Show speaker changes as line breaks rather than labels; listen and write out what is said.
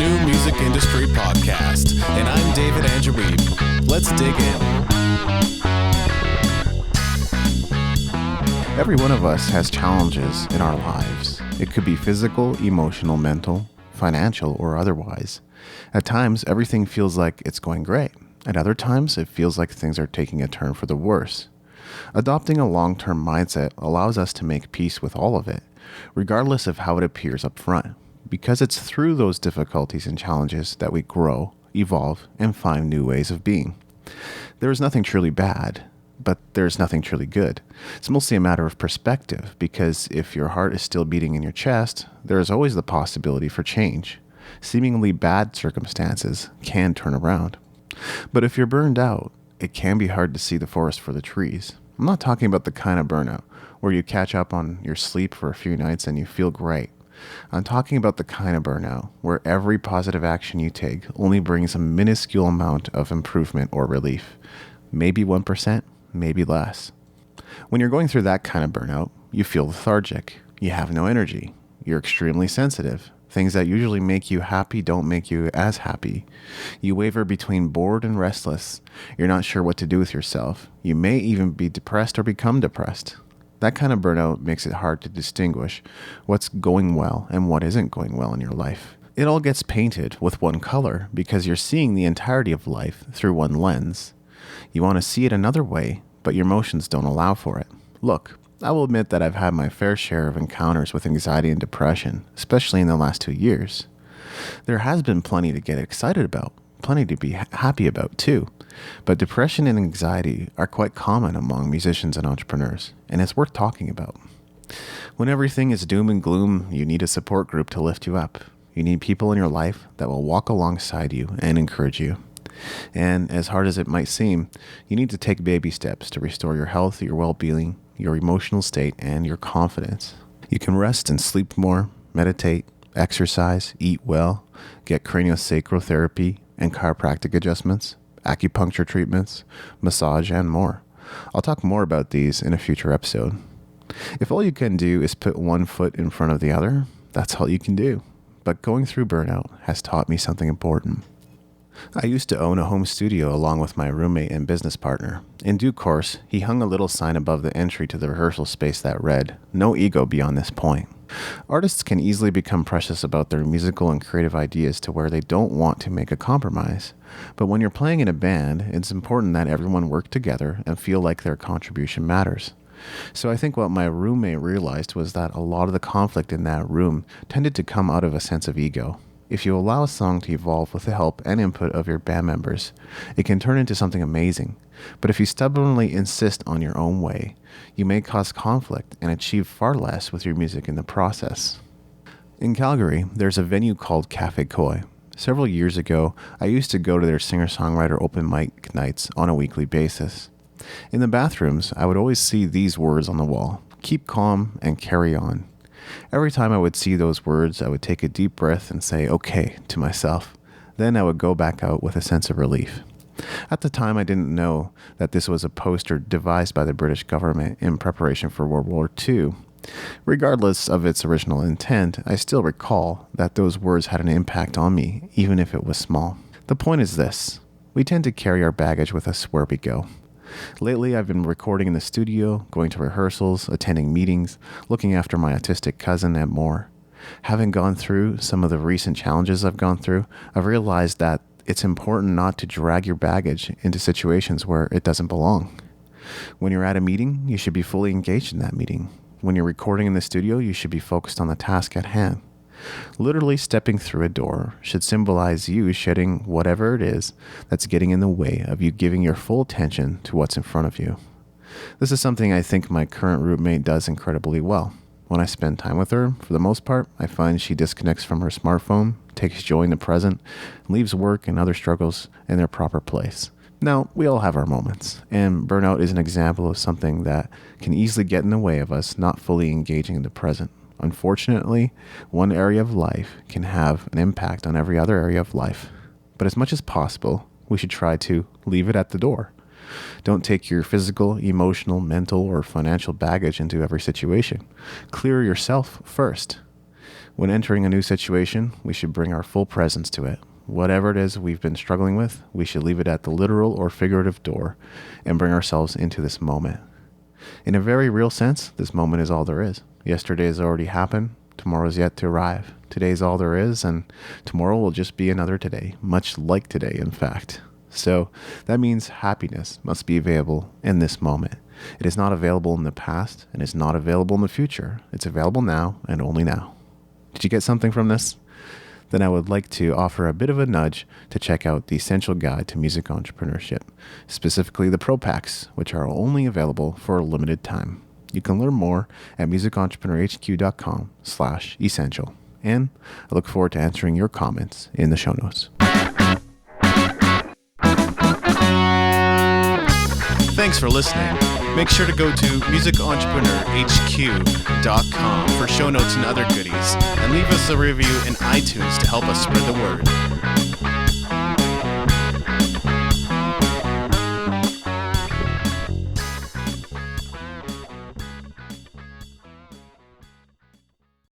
new music industry podcast, and I'm David Angereeb. Let's dig in.
Every one of us has challenges in our lives. It could be physical, emotional, mental, financial, or otherwise. At times, everything feels like it's going great. At other times, it feels like things are taking a turn for the worse. Adopting a long-term mindset allows us to make peace with all of it, regardless of how it appears up front, because it's through those difficulties and challenges that we grow, evolve, and find new ways of being. There is nothing truly bad, but there's nothing truly good. It's mostly a matter of perspective, because if your heart is still beating in your chest, there is always the possibility for change. Seemingly bad circumstances can turn around. But if you're burned out, it can be hard to see the forest for the trees. I'm not talking about the kind of burnout where you catch up on your sleep for a few nights and you feel great. I'm talking about the kind of burnout where every positive action you take only brings a minuscule amount of improvement or relief. Maybe 1%, maybe less. When you're going through that kind of burnout, you feel lethargic. You have no energy. You're extremely sensitive. Things that usually make you happy don't make you as happy. You waver between bored and restless. You're not sure what to do with yourself. You may even be depressed or become depressed. That kind of burnout makes it hard to distinguish what's going well and what isn't going well in your life. It all gets painted with one color because you're seeing the entirety of life through one lens. You want to see it another way, but your emotions don't allow for it. Look, I will admit that I've had my fair share of encounters with anxiety and depression, especially in the last 2 years. There has been plenty to get excited about, plenty to be happy about too. But depression and anxiety are quite common among musicians and entrepreneurs, and it's worth talking about. When everything is doom and gloom, you need a support group to lift you up. You need people in your life that will walk alongside you and encourage you. And as hard as it might seem, you need to take baby steps to restore your health, your well-being, your emotional state, and your confidence. You can rest and sleep more, meditate, exercise, eat well, get craniosacral therapy and chiropractic adjustments, acupuncture treatments, massage, and more. I'll talk more about these in a future episode. If all you can do is put one foot in front of the other, that's all you can do. But going through burnout has taught me something important. I used to own a home studio along with my roommate and business partner. In due course, he hung a little sign above the entry to the rehearsal space that read, "No ego beyond this point." Artists can easily become precious about their musical and creative ideas to where they don't want to make a compromise. But when you're playing in a band, it's important that everyone work together and feel like their contribution matters. So I think what my roommate realized was that a lot of the conflict in that room tended to come out of a sense of ego. If you allow a song to evolve with the help and input of your band members, it can turn into something amazing. But if you stubbornly insist on your own way, you may cause conflict and achieve far less with your music in the process. In Calgary, there's a venue called Cafe Koi. Several years ago, I used to go to their singer-songwriter open mic nights on a weekly basis. In the bathrooms, I would always see these words on the wall: "Keep calm and carry on." Every time I would see those words, I would take a deep breath and say, "Okay," to myself. Then I would go back out with a sense of relief. At the time, I didn't know that this was a poster devised by the British government in preparation for World War II. Regardless of its original intent, I still recall that those words had an impact on me, even if it was small. The point is this: we tend to carry our baggage with us where we go. Lately, I've been recording in the studio, going to rehearsals, attending meetings, looking after my autistic cousin, and more. Having gone through some of the recent challenges I've gone through, I've realized that it's important not to drag your baggage into situations where it doesn't belong. When you're at a meeting, you should be fully engaged in that meeting. When you're recording in the studio, you should be focused on the task at hand. Literally stepping through a door should symbolize you shedding whatever it is that's getting in the way of you giving your full attention to what's in front of you. This is something I think my current roommate does incredibly well. When I spend time with her, for the most part, I find she disconnects from her smartphone, takes joy in the present, and leaves work and other struggles in their proper place. Now, we all have our moments, and burnout is an example of something that can easily get in the way of us not fully engaging in the present. Unfortunately, one area of life can have an impact on every other area of life. But as much as possible, we should try to leave it at the door. Don't take your physical, emotional, mental, or financial baggage into every situation. Clear yourself first. When entering a new situation, we should bring our full presence to it. Whatever it is we've been struggling with, we should leave it at the literal or figurative door and bring ourselves into this moment. In a very real sense, this moment is all there is. Yesterday has already happened. Tomorrow is yet to arrive. Today is all there is, and tomorrow will just be another today, much like today, in fact. So that means happiness must be available in this moment. It is not available in the past, and is not available in the future. It's available now and only now. Did you get something from this? Then I would like to offer a bit of a nudge to check out the Essential Guide to Music Entrepreneurship, specifically the Pro Packs, which are only available for a limited time. You can learn more at musicentrepreneurhq.com/essential. And I look forward to answering your comments in the show notes.
Thanks for listening. Make sure to go to musicentrepreneurhq.com for show notes and other goodies, and leave us a review in iTunes to help us spread the word.